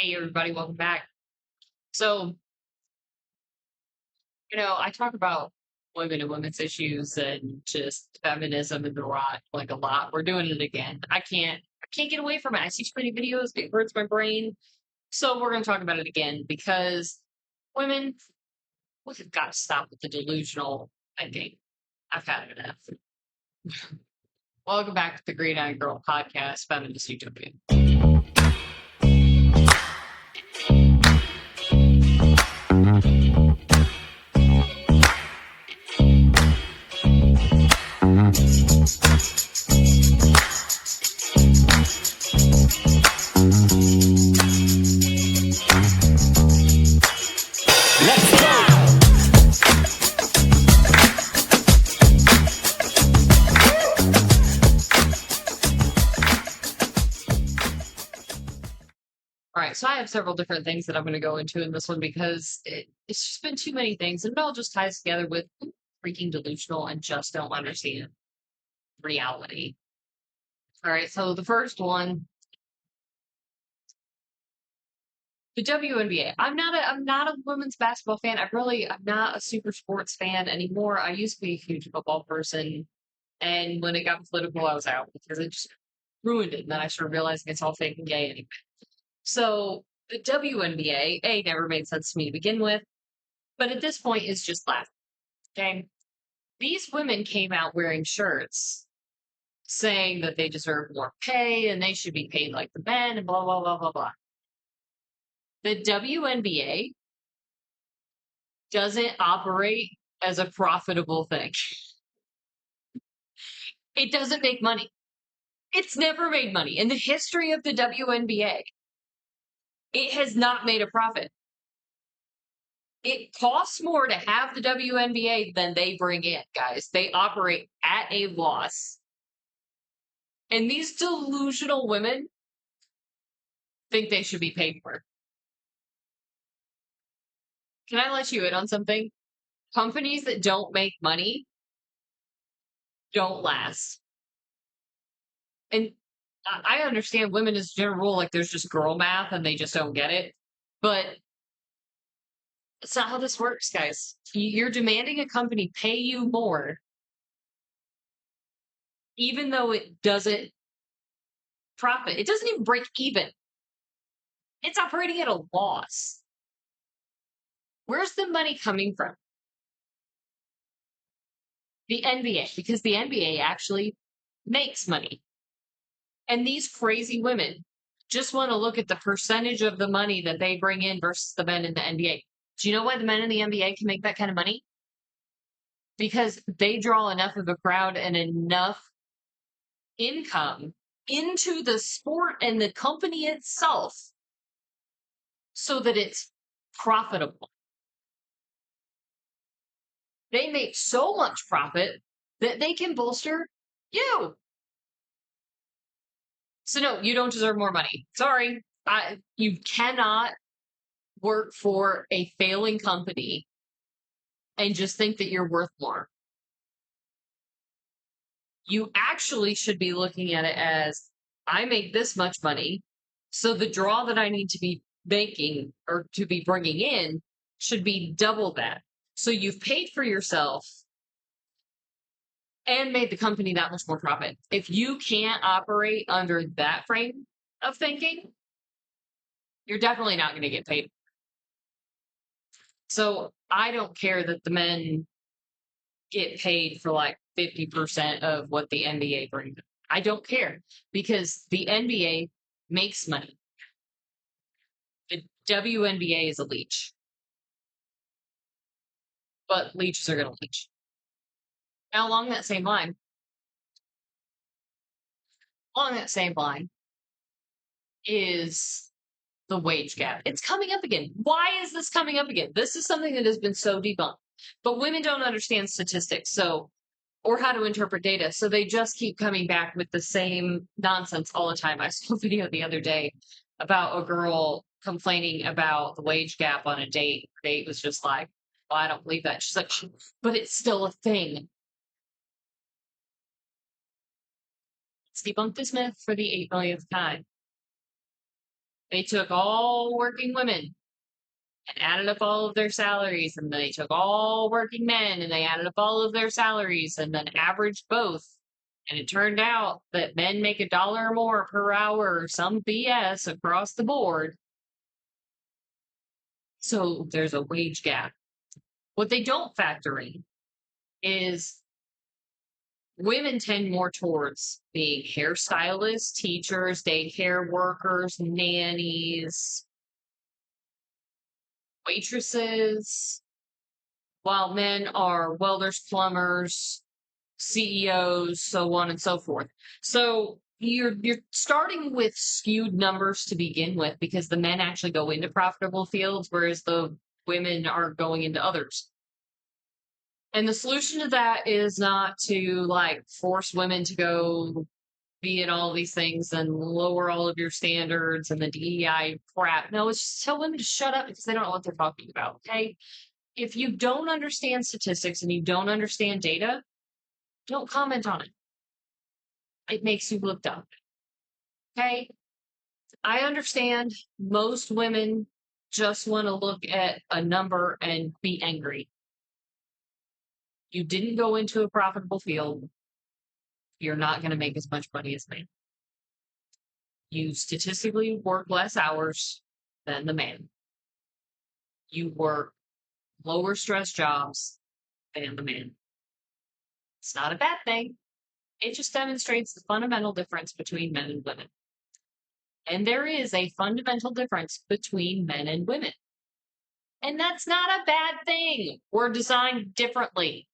Hey, everybody, welcome back. So, I talk about women and women's issues and just feminism and the rot like a lot. We're doing it again. I can't get away from it. I see too many videos, it hurts my brain. So we're gonna talk about it again because women, we've got to stop with the delusional thinking. I've had enough. Welcome back to the Green Eyed Girl podcast, Feminist Utopia. All right, so I have several different things that I'm going to go into in this one because it's just been too many things, and it all just ties together with freaking delusional and just don't understand reality. All right, so the first one, the WNBA. I'm not a women's basketball fan. I'm not a super sports fan anymore. I used to be a huge football person, and when it got political, I was out because it just ruined it. And then I started realizing it's all fake and gay anyway. So the WNBA, never made sense to me to begin with, but at this point is just laughing. Okay. These women came out wearing shirts saying that they deserve more pay and they should be paid like the men and blah, blah, blah, blah, blah. The WNBA doesn't operate as a profitable thing. It doesn't make money. It's never made money. In the history of the WNBA, it has not made a profit. It costs more to have the WNBA than they bring in, guys. They operate at a loss. And these delusional women think they should be paid more. Can I let you in on something? Companies that don't make money don't last. And I understand women as a general rule, like there's just girl math and they just don't get it. But it's not how this works, guys. You're demanding a company pay you more, even though it doesn't profit. It doesn't even break even. It's operating at a loss. Where's the money coming from? The NBA, because the NBA actually makes money. And these crazy women just want to look at the percentage of the money that they bring in versus the men in the NBA. Do you know why the men in the NBA can make that kind of money? Because they draw enough of a crowd and enough income into the sport and the company itself so that it's profitable. They make so much profit that they can bolster you. So no, you don't deserve more money. Sorry. You cannot work for a failing company and just think that you're worth more. You actually should be looking at it as I make this much money, so the draw that I need to be making or to be bringing in should be double that. So you've paid for yourself and made the company that much more profit. If you can't operate under that frame of thinking, you're definitely not going to get paid. So I don't care that the men get paid for like 50% of what the NBA brings. I don't care because the NBA makes money. The WNBA is a leech. But leeches are going to leech. Now, along that same line is the wage gap. It's coming up again. Why is this coming up again? This is something that has been so debunked. But women don't understand statistics, or how to interpret data. So they just keep coming back with the same nonsense all the time. I saw a video the other day about a girl complaining about the wage gap on a date. The date was just like, well, I don't believe that. She's like, but it's still a thing. Let's debunk this myth for the 8 millionth time. They took all working women and added up all of their salaries, and they took all working men and they added up all of their salaries and then averaged both. And it turned out that men make $1 more per hour or some BS across the board. So there's a wage gap. What they don't factor in is women tend more towards being hairstylists, teachers, daycare workers, nannies, waitresses, while men are welders, plumbers, CEOs, so on and so forth. So you're starting with skewed numbers to begin with because the men actually go into profitable fields, whereas the women are going into others. And the solution to that is not to like force women to go be in all these things and lower all of your standards and the DEI crap. No, it's just tell women to shut up because they don't know what they're talking about. Okay. If you don't understand statistics and you don't understand data, don't comment on it. It makes you look dumb. Okay. I understand most women just want to look at a number and be angry. You didn't go into a profitable field. You're not going to make as much money as men. You statistically work less hours than the man. You work lower stress jobs than the man. It's not a bad thing. It just demonstrates the fundamental difference between men and women. And there is a fundamental difference between men and women. And that's not a bad thing. We're designed differently.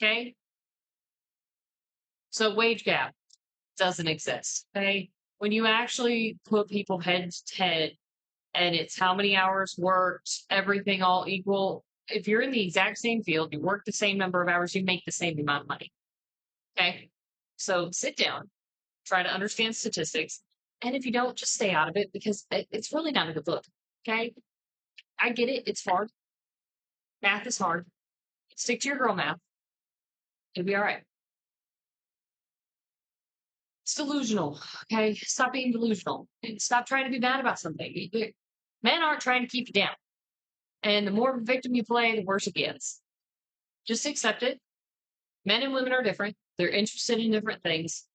Okay? So wage gap doesn't exist. Okay? When you actually put people head to head and it's how many hours worked, everything all equal, if you're in the exact same field, you work the same number of hours, you make the same amount of money. Okay? So sit down, try to understand statistics. And if you don't, just stay out of it because it's really not a good look. Okay? I get it. It's hard. Math is hard. Stick to your girl math. It'll be all right. It's delusional. Okay? Stop being delusional. And stop trying to be mad about something. Men aren't trying to keep you down. And the more victim you play, the worse it gets. Just accept it. Men and women are different. They're interested in different things.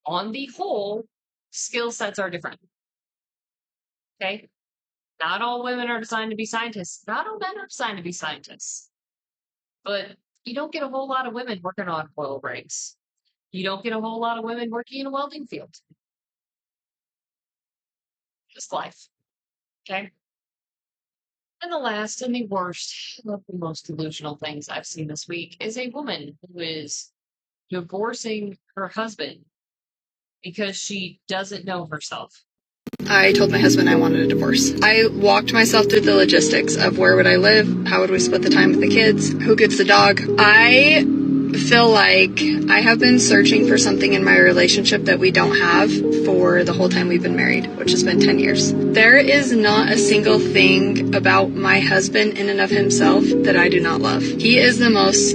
On the whole, skill sets are different. Okay? Not all women are designed to be scientists. Not all men are designed to be scientists. But you don't get a whole lot of women working on oil rigs. You don't get a whole lot of women working in a welding field. Just life. Okay? And the last and the worst, one of the most delusional things I've seen this week is a woman who is divorcing her husband because she doesn't know herself. I told my husband I wanted a divorce. I walked myself through the logistics of where would I live, how would we split the time with the kids, who gets the dog. I feel like I have been searching for something in my relationship that we don't have for the whole time we've been married, which has been 10 years. There is not a single thing about my husband in and of himself that I do not love. He is the most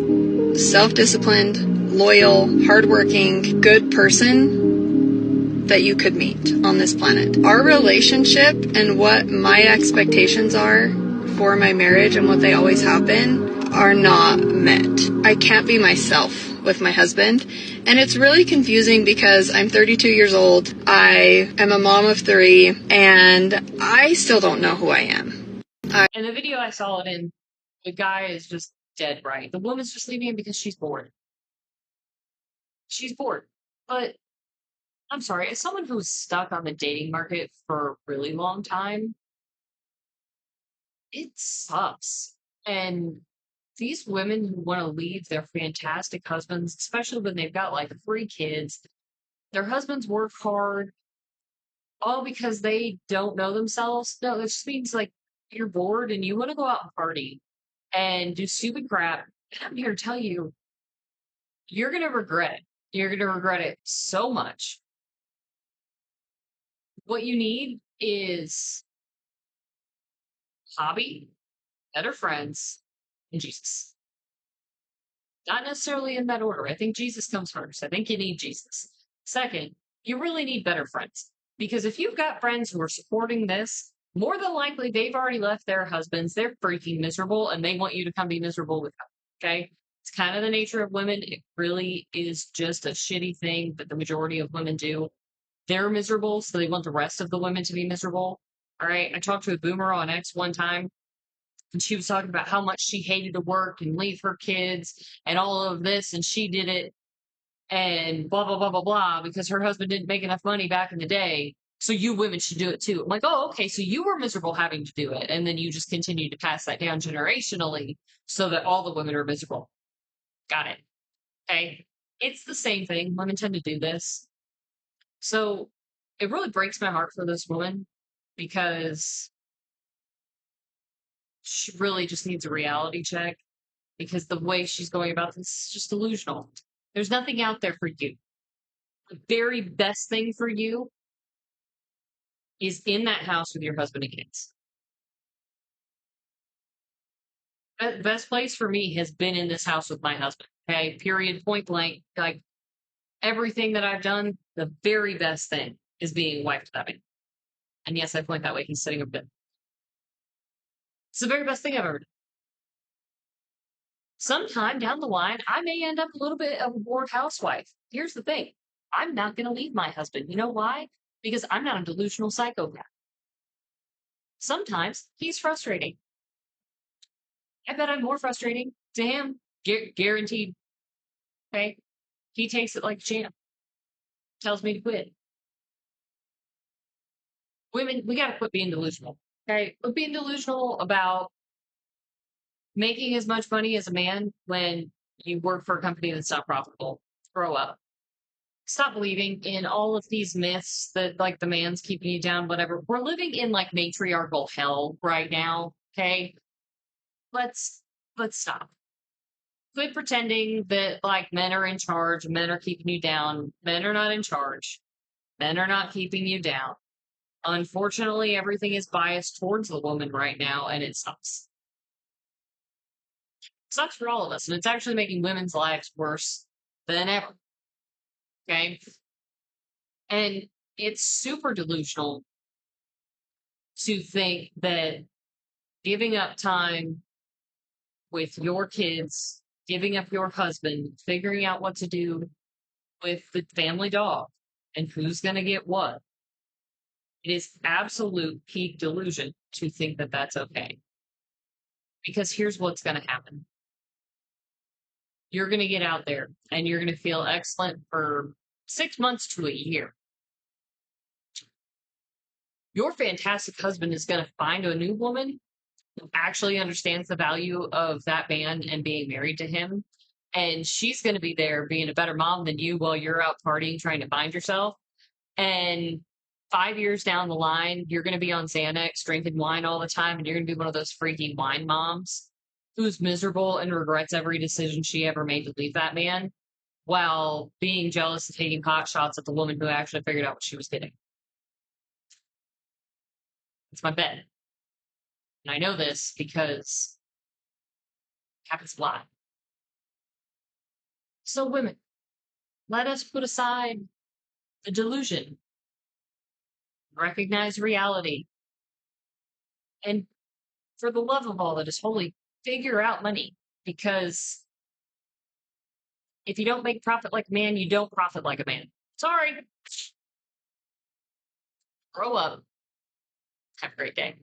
self-disciplined, loyal, hardworking, good person that you could meet on this planet. Our relationship and what my expectations are for my marriage and what they always have been are not met. I can't be myself with my husband, and it's really confusing because I'm 32 years old, I am a mom of 3, and I still don't know who I am. In the video I saw it in, the guy is just dead right. The woman's just leaving him because she's bored. She's bored. But I'm sorry, as someone who's stuck on the dating market for a really long time, it sucks. And these women who want to leave their fantastic husbands, especially when they've got like 3 kids, their husbands work hard, all because they don't know themselves. No, it just means like you're bored and you want to go out and party and do stupid crap. And I'm here to tell you, you're going to regret it. You're going to regret it so much. What you need is hobby, better friends, and Jesus. Not necessarily in that order. I think Jesus comes first. I think you need Jesus. Second, you really need better friends. Because if you've got friends who are supporting this, more than likely they've already left their husbands. They're freaking miserable and they want you to come be miserable with them. Okay? It's kind of the nature of women. It really is just a shitty thing that the majority of women do. They're miserable, so they want the rest of the women to be miserable. All right? I talked to a boomer on X one time, and she was talking about how much she hated to work and leave her kids and all of this, and she did it and blah, blah, blah, blah, blah, because her husband didn't make enough money back in the day. So you women should do it too. I'm like, oh, okay, so you were miserable having to do it. And then you just continue to pass that down generationally so that all the women are miserable. Got it. Okay. It's the same thing. Women tend to do this. So it really breaks my heart for this woman because she really just needs a reality check, because the way she's going about this is just delusional. There's nothing out there for you. The very best thing for you is in that house with your husband and kids. The best place for me has been in this house with my husband. Okay, period, point blank. Like, everything that I've done, the very best thing is being a wife to that man. And yes, I point that way. He's sitting up there. It's the very best thing I've ever done. Sometime down the line, I may end up a little bit of a bored housewife. Here's the thing. I'm not going to leave my husband. You know why? Because I'm not a delusional psychopath. Sometimes he's frustrating. I bet I'm more frustrating to him. Guaranteed. Okay? He takes it like a champ. Tells me to quit. Women, we got to quit being delusional. Okay? Quit being delusional about making as much money as a man when you work for a company that's not profitable. Grow up. Stop believing in all of these myths that, like, the man's keeping you down, whatever. We're living in, like, matriarchal hell right now. Okay? Let's stop. Quit pretending that, like, men are in charge, men are keeping you down. Men are not in charge. Men are not keeping you down. Unfortunately, everything is biased towards the woman right now, and it sucks. It sucks for all of us, and it's actually making women's lives worse than ever. Okay? And it's super delusional to think that giving up time with your kids, giving up your husband, figuring out what to do with the family dog and who's going to get what. It is absolute peak delusion to think that that's okay. Because here's what's going to happen. You're going to get out there and you're going to feel excellent for 6 months to a year. Your fantastic husband is going to find a new woman who actually understands the value of that man and being married to him. And she's going to be there being a better mom than you while you're out partying trying to find yourself. And 5 years down the line, you're going to be on Xanax, drinking wine all the time, and you're going to be one of those freaky wine moms who's miserable and regrets every decision she ever made to leave that man, while being jealous and taking pot shots at the woman who actually figured out what she was getting. It's my bet. And I know this because it happens a lot. So women, let us put aside the delusion, recognize reality, and for the love of all that is holy, figure out money. Because if you don't make profit like a man, you don't profit like a man. Sorry. Grow up. Have a great day.